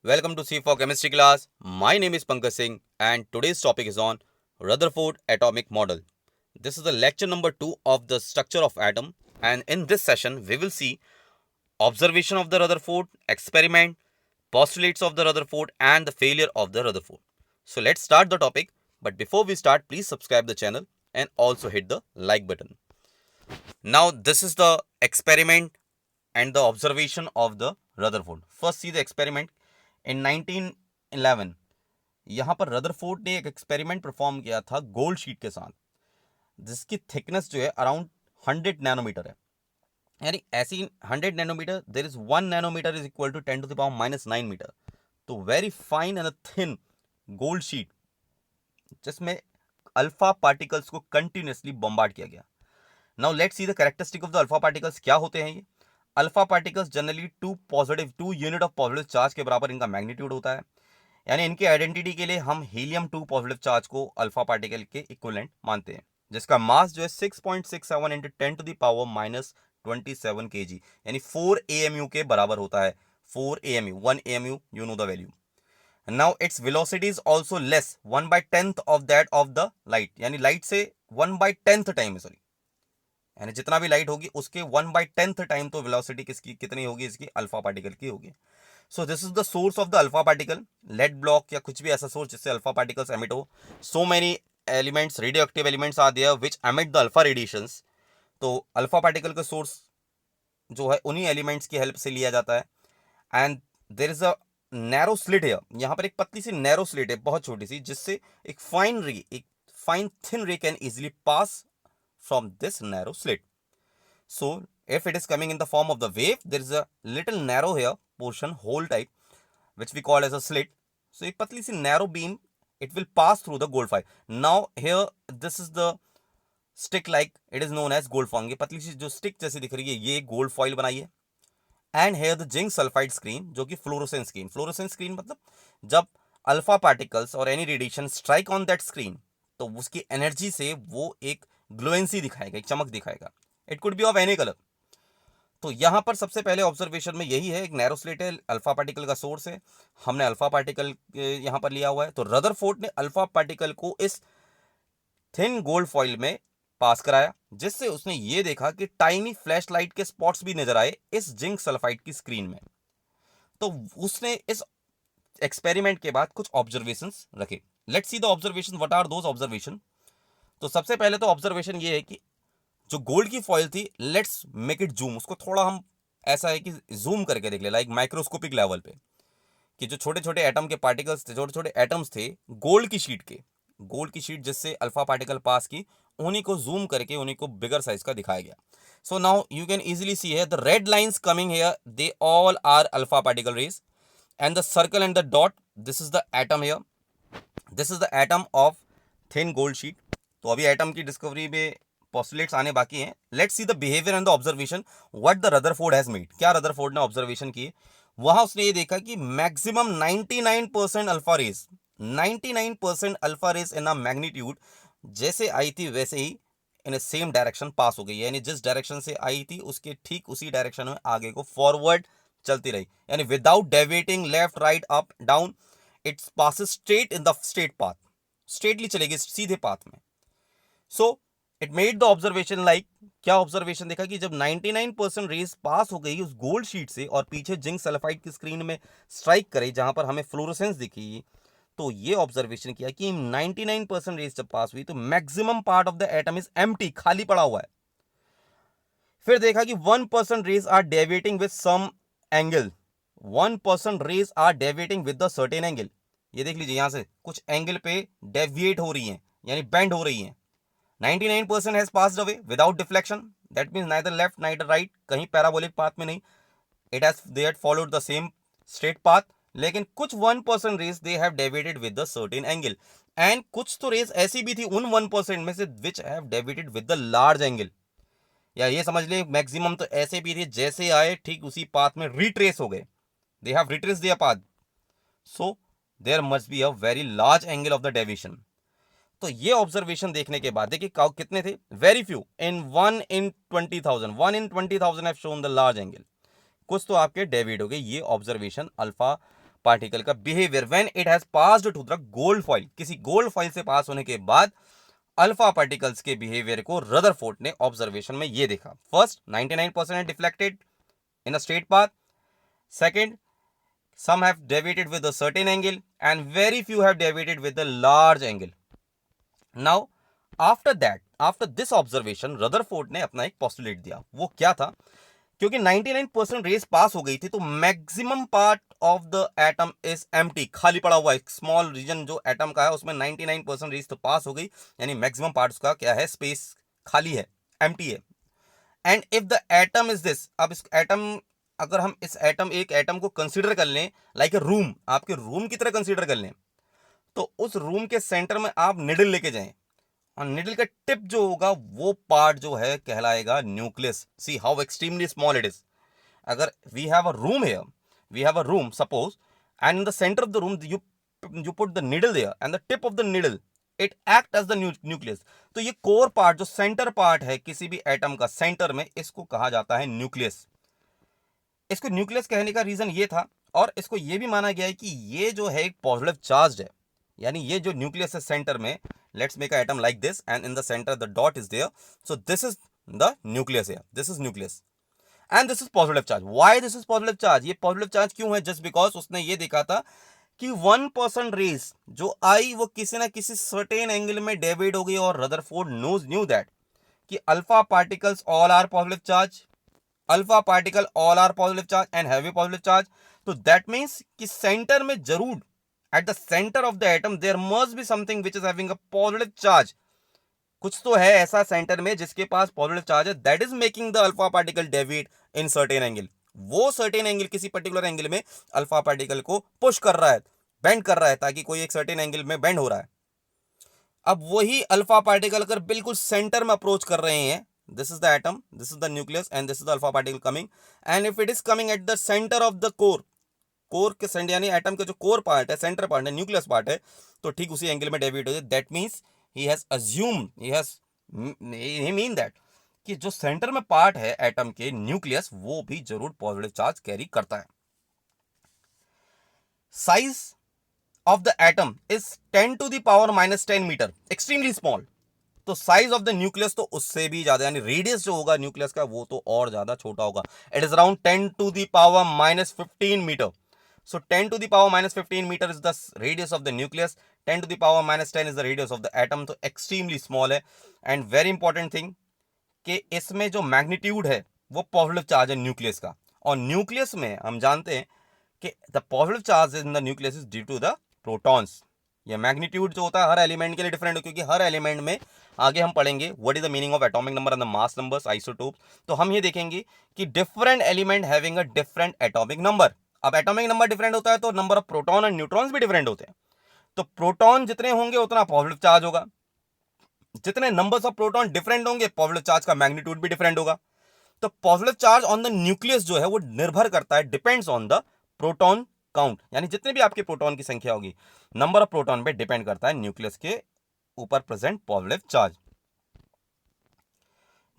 Welcome to C for Chemistry class. My name is Pankaj Singh and today's topic is on Rutherford atomic model. This is the lecture number 2 of the structure of atom, and in this session we will see observation of the Rutherford experiment, postulates of the Rutherford and the failure of the Rutherford. So let's start the topic, but before we start please subscribe the channel and also hit the like button. Now this is the experiment and the observation of the Rutherford. First see the experiment. In 1911 यहाँ पर Rutherford ने एक experiment perform किया था gold sheet के साथ, जिसकी thickness जो है अराउंड 100 नैनोमीटर है. यानी ऐसी 100 nanometre, there is 1 nanometre is equal to 10 to the power -9 metre. तो very fine and thin gold sheet जिसमें अल्फा पार्टिकल्स को कंटिन्यूसली बॉम्बार्ड किया गया. Now let's see the characteristic of the alpha particles. क्या होते हैं ये alpha particles? Generally 2 unit of positive charge के बराबर इनका मैग्नीट्यूड होता है. यानी इनकी आइडेंटिटी के लिए हम हीलियम 2 पॉजिटिव चार्ज को अल्फा पार्टिकल के इक्विवेलेंट मानते हैं, जिसका मास जो है 6.67 into 10 to the power -27 kg यानी 4 AMU के बराबर होता है. 4 AMU, 1 AMU, you know the value. Now its velocity is also less 1/10 of that of the light. यानी लाइट से 1/10 टाइम, सॉरी, यानी जितना भी लाइट होगी उसके 1/10 टाइम तो वेलोसिटी किसकी कितनी होगी? इसकी अल्फा पार्टिकल की होगी. So this is the source of the alpha particle. Lead block या कुछ भी ऐसा सोर्स जिससे अल्फा पार्टिकल्स एमिट हो. So many elements, radioactive elements are there which emit the alpha radiations. तो अल्फा पार्टिकल का सोर्स जो है उन्हीं एलिमेंट्स की हेल्प से लिया जाता है. And there is a narrow slit है. यहाँ पर एक पतली सी नैरो स्लिट है, बहुत छोटी सी, जिससे एक फाइन थिन रे can easily pass from this narrow slit. So if it is coming in the form of the wave, there is a little narrow here portion, hole type, which we call as a slit. So एक पतली सी narrow beam, it will pass through the gold foil. Now here this is the stick, like it is known as gold foil. ये पतली सी जो stick जैसी दिख रही है ये gold foil बनाई है. And here the zinc sulphide screen, जो कि फ्लोरोसेंट स्क्रीन. फ्लोरोसेंट स्क्रीन मतलब जब अल्फा पार्टिकल्स और any radiation strike on that screen तो उसकी एनर्जी से वो एक ग्लोएंसी दिखाएगा, एक चमक दिखाएगा. It could be of any colour. तो यहां पर सबसे पहले ऑब्जर्वेशन में यही है, एक नैरो स्लिट है, अल्फा पार्टिकल का सोर्स है, हमने अल्फा पार्टिकल यहां पर लिया हुआ है. तो रदरफोर्ड ने अल्फा पार्टिकल को इस थिन गोल्ड फॉइल में पास कराया, जिससे उसने ये देखा कि टाइनी फ्लैश लाइट के स्पॉट्स भी नजर आए इस जिंक सल्फाइड की स्क्रीन में. तो उसने इस एक्सपेरिमेंट के बाद कुछ ऑब्जर्वेशंस रखे. Let's see the observation. What are those observation? तो सबसे पहले तो ऑब्जर्वेशन ये है कि जो गोल्ड की फॉइल थी, लेट्स मेक इट जूम. उसको थोड़ा हम ऐसा है कि जूम करके देख ले, लाइक माइक्रोस्कोपिक लेवल पे, कि जो छोटे छोटे एटम के पार्टिकल्स थे, छोटे छोटे एटम्स थे गोल्ड की शीट के, गोल्ड की शीट जिससे अल्फा पार्टिकल पास की, उन्हीं को जूम करके उन्हीं को बिगर साइज का दिखाया गया. So now you can easily see है the red lines coming here, they all are alpha particle rays. And the circle and the dot, this is the atom here, this is the atom of thin gold sheet. तो अभी atom की discovery में postulates आने बाकी हैं. Let's see the behaviour and the observation what the Rutherford has made. क्या Rutherford ने observation की? वहां उसने ये देखा कि maximum 99% alpha rays, 99% alpha rays in a magnitude जैसे आई थी वैसे ही इन सेम डायरेक्शन पास हो गई. यानी जिस डायरेक्शन से आई थी उसके ठीक उसी डायरेक्शन में आगे को फॉरवर्ड चलती रही. यानी without deviating left right up down, it's passes straight in the straight path, straightly चलेगी सीधे पाथ में. So it made the observation like, क्या ऑब्जर्वेशन देखा कि जब 99% रेज पास हो गई उस गोल्ड शीट से और पीछे जिंक सल्फाइड की स्क्रीन में स्ट्राइक करे जहां पर हमें फ्लोरोसेंस दिखी, तो ये ऑब्जर्वेशन किया कि 99% रेज जब पास हुई तो maximum part of the atom is empty, खाली पड़ा हुआ है. फिर देखा कि 1% rays are deviating with some angle, 1% rays are deviating with the certain angle. ये देख लीजिए यहां से कुछ एंगल पे डेविएट हो रही हैं, यानी बेंड हो रही हैं. 99% has passed away without deflection. That means neither left neither right, कहीं पैराबोलिक पाथ में नहीं. It has they had followed the same straight path. लेकिन कुछ 1% race they have deviated with the certain angle. And कुछ तो race ऐसी भी थी उन 1% में से which have deviated with the large angle. या ये समझ ले मैक्सिमम तो ऐसे भी थे जैसे आए ठीक उसी पाथ में रिट्रेस हो गए. They have retraced their path. So there must be a very large angle of the deviation. तो ये ऑब्जर्वेशन देखने के बाद देखिए कितने थे, very few, in 1 in 20,000, 1 in 20,000 have shown the large angle. कुछ तो आपके डेविड हो गए. ये ऑब्जर्वेशन अल्फा पार्टिकल का behaviour when it has passed through the gold foil, किसी गोल्ड फॉइल से पास होने के बाद अल्फा पार्टिकल्स के बिहेवियर को रदरफोर्ड ने ऑब्जर्वेशन में ये देखा। First 99% deflected in a straight path, second some have deviated with a certain angle and very few have deviated with a large angle. Now after this observation Rutherford ने अपना एक postulate दिया। वो क्या था? क्योंकि 99% रेस पास हो गई थी तो maximum part of the atom is empty, खाली पड़ा हुआ एक स्मॉल रीजन जो एटम का है उसमें 99% रेस तो पास हो गई, यानी मैक्सिमम पार्ट उसका क्या है, स्पेस खाली है, एम्प्टी है। And if the atom is this, अब इस एटम, अगर हम इस एटम, एक एटम को कंसीडर कर लें लाइक ए रूम, आपके रूम की तरह कंसीडर कर लें, तो उस रूम के सेंटर में आप निडल लेके जाएं और निडल का टिप जो होगा वो पार्ट जो है कहलाएगा nucleus. See how extremely small it is. अगर we have a room here, we have a room suppose, and in the centre of the room you put the needle there and the tip of the needle it act as the nucleus. तो ये core part जो centre part है किसी भी atom का centre में, इसको कहा जाता है न्यूक्लियस। इसको न्यूक्लियस कहने का रीजन ये था, और इसको ये भी माना गया है कि ये जो है एक पॉजिटिव चार्ज है, यानी ये जो न्यूक्लियस है सेंटर में, let's make a atom like this and in the centre the dot is there, so this is the nucleus here, this is nucleus and this is positive charge. Why this is positive charge? ये positive charge क्यों है? Just because उसने ये देखा था कि 1% race जो आई वो किसी ना किसी सर्टेन एंगल में डेविएट हो गई, और रदरफोर्ड न्यू दैट कि alpha particles all are positive charge, alpha particle all are positive charge and heavy positive charge. तो दैट मींस कि सेंटर में जरूर, at the centre of the atom there must be something which is having a positive charge. कुछ तो है ऐसा centre में जिसके पास पॉजिटिव चार्ज है, that is making the alpha particle deviate in certain angle. वो सर्टेन एंगल, किसी पर्टिकुलर एंगल में अल्फा पार्टिकल को पुश कर रहा है, बेंड कर रहा है, ताकि कोई एक सर्टेन एंगल में बेंड हो रहा है। अब वही अल्फा पार्टिकल अगर बिल्कुल सेंटर में अप्रोच कर रहे हैं, this is the atom, this is the nucleus and this is the alpha particle coming, and if it is coming at the center of the core के सेंटर, यानी atom के जो कोर पार्ट है, centre part है, nucleus part है, तो ठीक उसी एंगल में डेविएट हो जाए। That means he has assume, he mean that कि जो सेंटर में पार्ट है एटम के, न्यूक्लियस, वो भी जरूर पॉजिटिव चार्ज कैरी करता है। Size of the atom is 10 to the power -10 metre, extremely small. तो साइज ऑफ द न्यूक्लियस तो उससे भी ज्यादा, यानी रेडियस जो होगा न्यूक्लियस का वो तो और ज्यादा छोटा होगा। It is around 10 to the power -15 metre. So 10 to the power -15 metre is the radius of the nucleus, 10 to the power -10 is the radius of the atom. तो एक्सट्रीमली स्मॉल है। एंड वेरी इंपॉर्टेंट थिंग कि इसमें जो magnitude है वो positive charge है nucleus का, और न्यूक्लियस में हम जानते हैं कि the positive charge in the nucleus is due to the protons. ये मैग्नीट्यूड जो होता है हर एलिमेंट के लिए डिफरेंट है, क्योंकि हर एलिमेंट में आगे हम पढ़ेंगे what is the meaning of atomic number and the mass numbers, isotopes. तो हम ये देखेंगे कि different element having a different atomic number. अब एटॉमिक नंबर डिफरेंट होता है तो number of proton and neutrons भी डिफरेंट होते हैं। तो प्रोटॉन जितने होंगे उतना पॉजिटिव चार्ज होगा, जितने नंबर्स ऑफ प्रोटॉन डिफरेंट होंगे पॉजिटिव चार्ज का मैग्नीट्यूड भी डिफरेंट होगा। तो positive charge on the nucleus जो है वो निर्भर करता है, depends on the proton count, यानी जितने भी आपके प्रोटॉन की संख्या होगी, नंबर ऑफ प्रोटॉन पे डिपेंड करता है न्यूक्लियस के ऊपर present positive charge.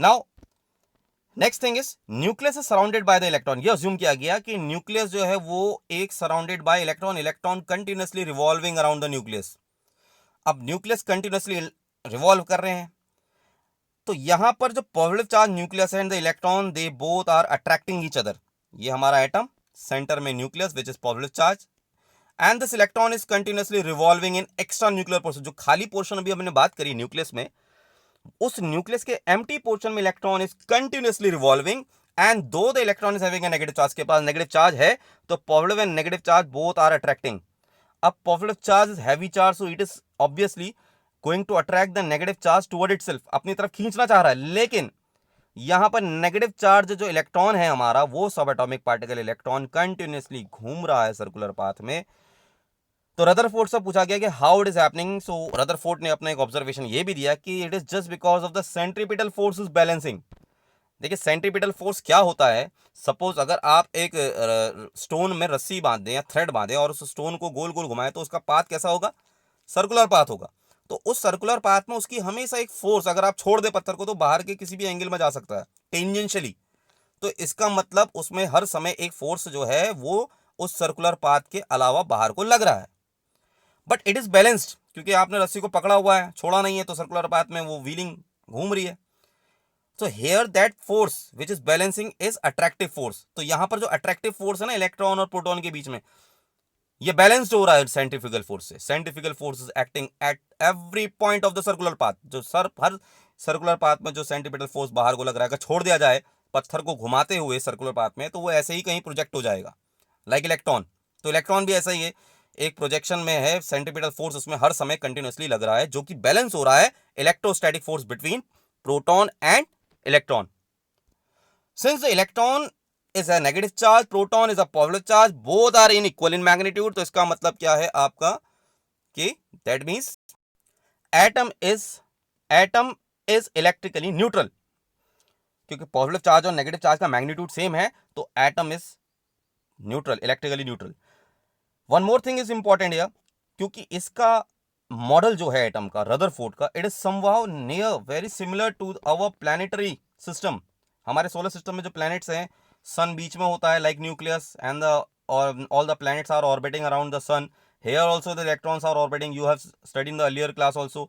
Now next thing is nucleus is surrounded by the electron. ये अज्यूम किया गया कि न्यूक्लियस जो है वो एक surrounded by electron, electron continuously revolving around the nucleus. अब न्यूक्लियस कंटिन्यूअसली रिवॉल्व कर रहे हैं, तो यहां पर जो positive charge nucleus and the electron they both are attracting each other. ये हमारा एटम, सेंटर में nucleus which is positive charge, and this electron is continuously revolving in extra nuclear portion. जो खाली पोर्शन अभी हमने बात करी न्यूक्लियस में, उस न्यूक्लियस के एम्प्टी पोर्शन में electron is continuously revolving, and though the electron is having a negative charge, के पास नेगेटिव चार्ज है, तो positive and negative charge both are attracting. अब positive charge is heavy charge, so it is obviously going to attract the negative charge toward itself, अपनी तरफ खींचना चाह रहा है। लेकिन यहां पर नेगेटिव चार्ज जो इलेक्ट्रॉन है हमारा, वो सब एटॉमिक पार्टिकल इलेक्ट्रॉन कंटिन्यूअसली घूम रहा है सर्कुलर पाथ में। तो रदरफोर्ड से पूछा गया कि how it is happening. So Rutherford ने अपना एक ऑब्जर्वेशन ये भी दिया कि it is just because of the centripetal force is balancing. देखिए सेंट्रीपिटल फोर्स क्या होता है। सपोज अगर आप एक स्टोन में रस्सी बांध दें या थ्रेड बांधें और उस स्टोन को गोल गोल घुमाएं, तो उसका पाथ कैसा होगा? सर्कुलर पाथ होगा। तो उस सर्कुलर पाथ में उसकी हमेशा एक फोर्स, अगर आप छोड़ दे पत्थर को तो बाहर के किसी भी एंगल में जा सकता है टेंजेंशियली। तो इसका मतलब उसमें हर समय एक फोर्स जो है वो उस सर्कुलर पाथ के अलावा बाहर को लग रहा है, बट इट इज बैलेंस्ड, क्योंकि आपने रस्सी को पकड़ा हुआ है, छोड़ा नहीं है, तो सर्कुलर पाथ में वो व्हीलिंग घूम रही है। तो here that force which is balancing is attractive force. तो यहां पर जो अट्रैक्टिव फोर्स है ना इलेक्ट्रॉन और प्रोटॉन के बीच में, ये बैलेंस्ड हो रहा है सेंट्रीफ्यूगल फोर्स से। Centrifugal force is acting at every point of the circular path. जो हर सर्कुलर पाथ में जो सेंट्रीपिटल फोर्स बाहर को लग रहा है, अगर छोड़ दिया जाए पत्थर को घुमाते हुए सर्कुलर पाथ में, तो वो ऐसे ही कहीं प्रोजेक्ट हो जाएगा, लाइक इलेक्ट्रॉन। तो इलेक्ट्रॉन भी ऐसा ही है, एक प्रोजेक्शन में है, सेंट्रीपिटल फोर्स उसमें हर समय कंटिन्यूअसली लग रहा है, जो कि बैलेंस हो रहा है electrostatic force between proton and electron. Since the electron is a negative charge, proton is a positive charge, both are in equal in magnitude। तो इसका मतलब क्या है आपका कि that means atom is electrically neutral। क्योंकि पॉजिटिव चार्ज और negative charge का मैग्नीट्यूड सेम है, तो atom is neutral, electrically neutral. One more thing is important here, क्योंकि इसका मॉडल जो है एटम का, रदरफोर्ड का, it is somehow near very similar to our planetary system. हमारे सोलर सिस्टम में जो प्लैनेट्स हैं, सन बीच में होता है like nucleus, and all the planets are orbiting around the sun. Here also the electrons are orbiting. You have studied in the earlier class also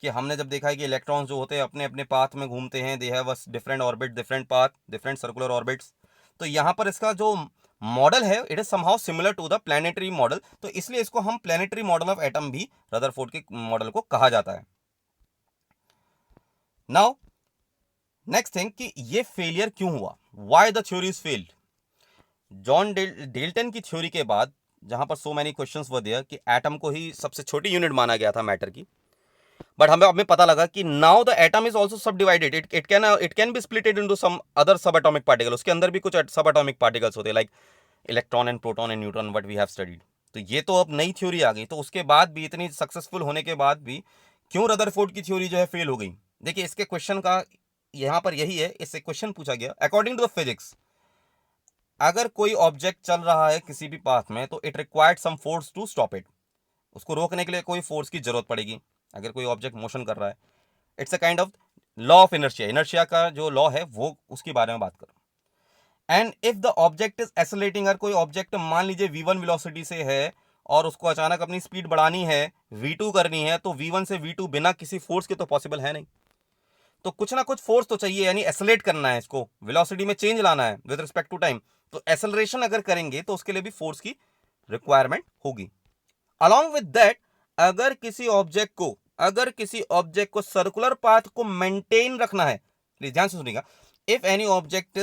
कि हमने जब देखा है कि इलेक्ट्रॉन्स जो होते हैं अपने अपने पाथ में घूमते हैं, they have a different orbit, different path, different circular orbits. तो यहाँ पर इसका जो मॉडल है it is somehow similar to the planetary model, तो इसलिए इसको हम प्लैनेटरी मॉडल ऑफ एटम भी रदरफोर्ड के मॉडल को कहा जाता है। नाउ नेक्स्ट थिंग कि ये फेलियर क्यों हुआ, why the theory is failed. John Dalton की थ्योरी के बाद, जहां पर so many questions were there कि एटम को ही सबसे छोटी यूनिट माना गया था मैटर की, बट हमें पता लगा कि now the atom is also sub divided, it can be splitted into some other sub atomic particle. उसके अंदर भी कुछ सब एटॉमिक पार्टिकल्स होते हैं like electron and proton and neutron, what we have studied. तो ये तो अब नई थ्योरी आ गई, तो उसके बाद भी, इतनी सक्सेसफुल होने के बाद भी, क्यों रदरफोर्ड की थ्योरी जो है फेल हो गई। देखिए इसके क्वेश्चन का यहां पर यही है, इससे क्वेश्चन पूछा गया अकॉर्डिंग टू द फिजिक्स, अगर कोई ऑब्जेक्ट चल रहा है किसी भी पाथ में, तो it required some force to stop it. उसको रोकने के लिए कोई फोर्स की जरूरत पड़ेगी। अगर कोई ऑब्जेक्ट मोशन कर रहा है, it's a kind of law of inertia. Inertia का जो लॉ है वो उसके बारे में बात करो। And if the object is accelerating, अगर कोई ऑब्जेक्ट मान लीजिए v1 वेलोसिटी से है और उसको अचानक अपनी स्पीड बढ़ानी है, v2 करनी है, तो v1 से v2 बिना किसी फोर्स के तो पॉसिबल है नहीं। तो कुछ ना कुछ फोर्स तो चाहिए, यानी एक्सेलरेट करना है, इसको वेलोसिटी में चेंज लाना है विद रिस्पेक्ट टू टाइम। तो एक्सेलरेशन अगर करेंगे तो उसके लिए भी फोर्स की रिक्वायरमेंट होगी। अलॉन्ग विद दैट, अगर किसी ऑब्जेक्ट को सर्कुलर पाथ को मेंटेन रखना है, प्लीज ध्यान से सुनिएगा, if any object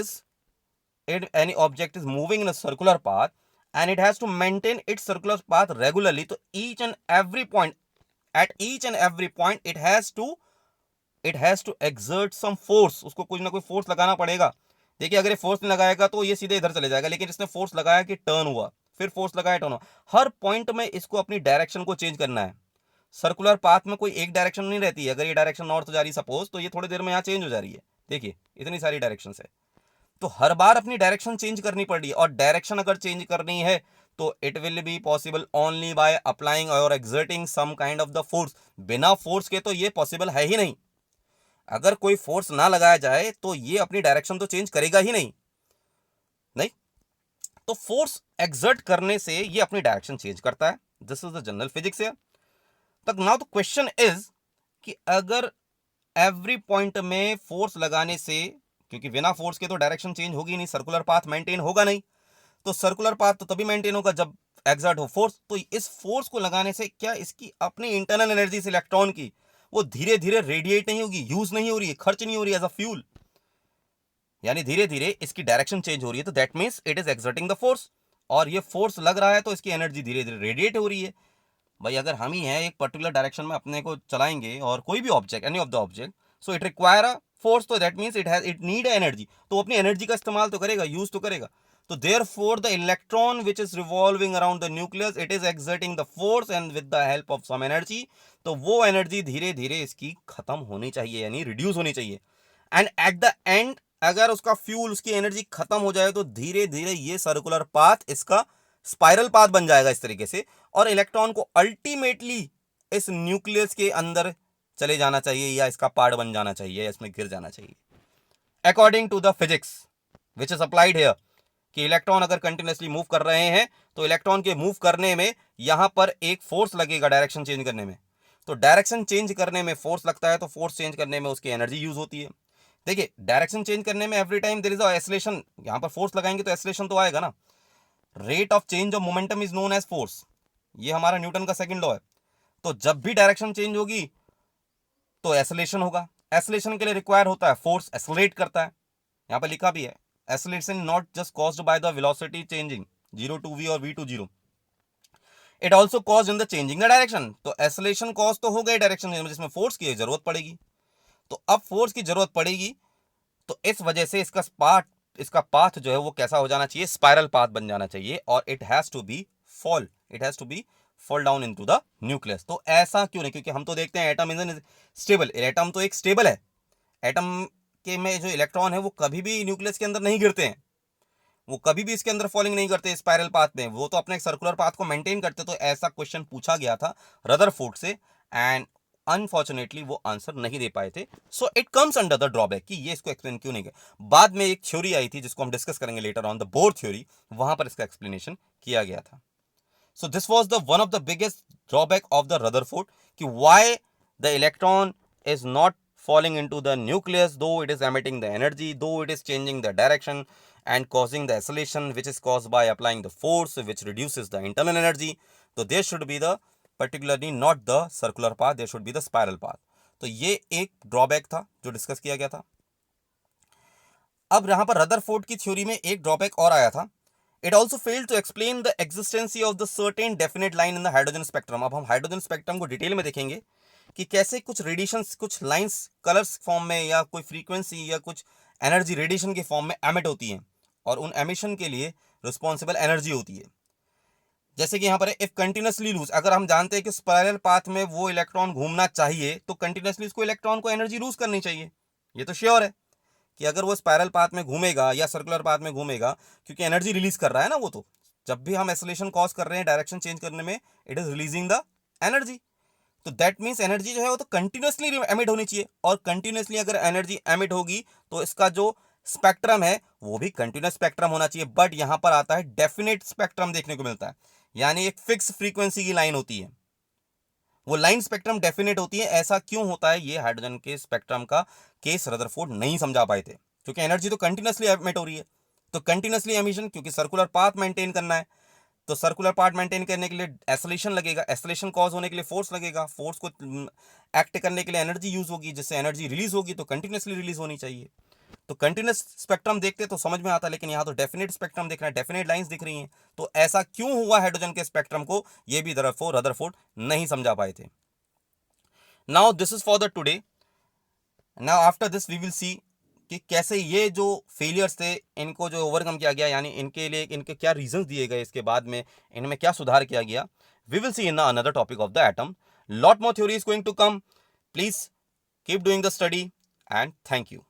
is moving in a circular path and it has to maintain its circular path regularly, तो each and every point it has to exert some force. उसको कुछ ना कोई फोर्स लगाना पड़ेगा। देखिए अगर ये फोर्स नहीं लगाएगा तो ये सीधे इधर चले जाएगा, लेकिन इसने फोर्स लगाया कि टर्न हुआ, फिर फोर्स लगाया टर्न हुआ। हर पॉइंट में इसको अपनी डायरेक्शन को चेंज करना है। सर्कुलर पाथ में कोई एक डायरेक्शन नहीं रहती है। अगर ये डायरेक्शन नॉर्थ जा रही सपोज, तो ये थोड़ी देर में यहाँ चेंज हो जा रही है। देखिए इतनी सारी डायरेक्शन है, तो हर बार अपनी डायरेक्शन चेंज करनी पड़ रही है। और डायरेक्शन अगर चेंज करनी है तो it will be possible only by applying और exerting some kind of the force. बिना फोर्स के तो ये पॉसिबल है ही नहीं। अगर कोई फोर्स ना लगाया जाए तो ये अपनी डायरेक्शन तो चेंज करेगा ही नहीं। तो फोर्स एक्सर्ट करने से ये अपनी डायरेक्शन चेंज करता है। This is the general physics है। तक नाउ द क्वेश्चन इज कि अगर एवरी पॉइंट में फोर्स लगाने से, क्योंकि बिना फोर्स के तो डायरेक्शन चेंज होगी नहीं, सर्कुलर पाथ मेंटेन होगा नहीं, तो सर्कुलर पाथ तो तभी मेंटेन होगा जब एक्सर्ट हो फोर्स। तो इस फोर्स को लगाने से क्या इसकी अपनी इंटरनल एनर्जी इस इलेक्ट्रॉन की वो धीरे धीरे रेडिएट नहीं होगी, यूज नहीं हो रही है, खर्च नहीं हो रही एज अ फ्यूल, यानी धीरे धीरे इसकी डायरेक्शन चेंज हो रही है। तो that means it is exerting the force, और ये फोर्स लग रहा है तो इसकी एनर्जी धीरे धीरे रेडिएट हो रही है। भाई अगर हम ही हैं एक पर्टिकुलर डायरेक्शन में अपने को चलाएंगे और कोई भी object, any of the object, so it require a force, तो that means it need energy, तो अपनी एनर्जी का इस्तेमाल तो करेगा, यूज तो करेगा। तो therefore the electron which is revolving around the nucleus, it is exerting the force and with the help of some energy, तो वो एनर्जी धीरे धीरे इसकी खत्म होनी चाहिए, यानी रिड्यूस होनी चाहिए। एंड एट द एंड अगर उसका फ्यूल, उसकी एनर्जी खत्म हो जाए तो धीरे धीरे ये सर्कुलर पाथ इसका स्पाइरल पाथ बन जाएगा इस तरीके से, और इलेक्ट्रॉन को अल्टीमेटली इस न्यूक्लियस के अंदर चले जाना चाहिए, या इसका पार्ट बन जाना चाहिए, या इसमें गिर जाना चाहिए according to the physics which is applied here. कि इलेक्ट्रॉन अगर कंटिन्यूअसली मूव कर रहे हैं तो इलेक्ट्रॉन के मूव करने में यहां पर एक फोर्स लगेगा डायरेक्शन चेंज करने में। तो डायरेक्शन चेंज करने में फोर्स लगता है, तो फोर्स चेंज करने में उसकी एनर्जी यूज होती है। देखिए डायरेक्शन चेंज करने में every time there is a acceleration, यहां पर फोर्स लगाएंगे तो एक्सेलरेशन तो आएगा ना। Rate of change of momentum is known as force, ये हमारा न्यूटन का सेकंड लॉ है। तो जब भी डायरेक्शन चेंज होगी तो एक्सेलरेशन होगा। एक्सेलरेशन के लिए रिक्वायर होता है फोर्स एक्सेलरेट करता है, यहां पर लिखा भी है acceleration not just caused by the velocity changing 0 to v और v to 0, it also cause in the changing the direction. तो एक्सेलरेशन कॉज तो हो गई डायरेक्शन जिसमें फोर्स की जरूरत पड़ेगी। तो अब फोर्स की जरूरत पड़ेगी, तो इस वजह से इसका पाथ जो है वो कैसा हो जाना चाहिए, स्पाइरल पाथ बन जाना चाहिए, और it has to be fall down into the nucleus. तो ऐसा क्यों नहीं, क्योंकि हम तो देखते हैं एटम इज स्टेबल, एटम तो एक स्टेबल है। एटम के में जो इलेक्ट्रॉन है वो कभी भी न्यूक्लियस के अंदर नहीं गिरते हैं, वो कभी भी इसके अंदर फॉलिंग नहीं करते स्पाइरल पाथ में, वो तो अपने सर्कुलर पाथ को मेंटेन करते। तो ऐसा क्वेश्चन पूछा गया था रदरफोर्ड से, एंड अनफॉर्चुनेटली वो आंसर नहीं दे पाए थे। So it comes under the drawback कि ये इसको एक्सप्लेन क्यों नहीं किया। बाद में एक थ्योरी आई थी जिसको हम डिस्कस करेंगे later on, the Bohr theory, वहां पर इसका एक्सप्लेनेशन किया गया था। So this was the one of the biggest drawback of the Rutherford, कि why the electron is not falling into the nucleus, though it is emitting the energy, though it is changing the direction and causing the acceleration, which is caused by applying the force which reduces the internal energy. So there should be the particularly not the circular path, there should be the spiral path. तो ये एक drawback था जो discuss किया गया था। अब यहां पर रदरफोर्ड की थ्योरी में एक ड्रॉबैक और आया था, it also failed to explain the existency of the certain definite line in the hydrogen spectrum. अब हम हाइड्रोजन स्पेक्ट्रम को डिटेल में देखेंगे कि कैसे कुछ रेडिएशंस, कुछ लाइंस कलर्स फॉर्म में या कोई फ्रीक्वेंसी या कुछ एनर्जी रेडिएशन के फॉर्म में एमिट होती हैं, और उन एमिशन के लिए रिस्पॉन्सिबल एनर्जी होती है। जैसे कि यहाँ पर इफ कंटिन्यूसली लूज, अगर हम जानते हैं कि स्पाइरल पाथ में वो इलेक्ट्रॉन घूमना चाहिए तो कंटिन्यूसली उसको इलेक्ट्रॉन को एनर्जी लूज करनी चाहिए। ये तो श्योर है कि अगर वो स्पाइरल पाथ में घूमेगा या सर्कुलर पाथ में घूमेगा, क्योंकि एनर्जी रिलीज कर रहा है ना वो, तो जब भी हम एक्सेलरेशन कॉज कर रहे हैं डायरेक्शन चेंज करने में, it is releasing the energy. तो दैट मीन्स एनर्जी जो है वो तो कंटिन्यूसली एमिट होनी चाहिए, और कंटिन्यूसली अगर एनर्जी एमिट होगी तो इसका जो स्पेक्ट्रम है वो भी कंटिन्यूस स्पेक्ट्रम होना चाहिए। बट यहां पर आता है डेफिनेट स्पेक्ट्रम देखने को मिलता है, यानी एक फिक्स फ्रीक्वेंसी की लाइन होती है, वो लाइन स्पेक्ट्रम डेफिनेट होती है। ऐसा क्यों होता है, ये हाइड्रोजन के स्पेक्ट्रम का केस रदरफोर्ड नहीं समझा पाए थे, क्योंकि एनर्जी तो कंटिन्यूसली एमिट हो रही है। तो कंटिन्यूसली एमिशन, क्योंकि सर्कुलर पाथ मेंटेन करना है, तो सर्कुलर पार्ट मेंटेन करने के लिए एक्सेलरेशन लगेगा, एक्सेलरेशन कॉज होने के लिए फोर्स लगेगा, फोर्स को एक्ट करने के लिए एनर्जी यूज होगी, जिससे एनर्जी रिलीज होगी, तो कंटिन्यूसली रिलीज होनी चाहिए। तो कंटिन्यूस स्पेक्ट्रम देखते तो समझ में आता, लेकिन यहाँ तो डेफिनेट स्पेक्ट्रम दिख रहा है, डेफिनेट लाइंस दिख रही हैं। तो ऐसा क्यों हुआ हाइड्रोजन के स्पेक्ट्रम को, ये भी रदरफोर्ड नहीं समझा पाए थे। Now this is for the today. Now after this we will see कि कैसे ये जो फेलियर्स थे इनको जो ओवरकम किया गया, यानी इनके लिए इनके क्या रीजंस दिए गए, इसके बाद में इनमें क्या सुधार किया गया। We will see in another topic of the atom. Lot more theory is going to come. Please keep doing the study and thank you.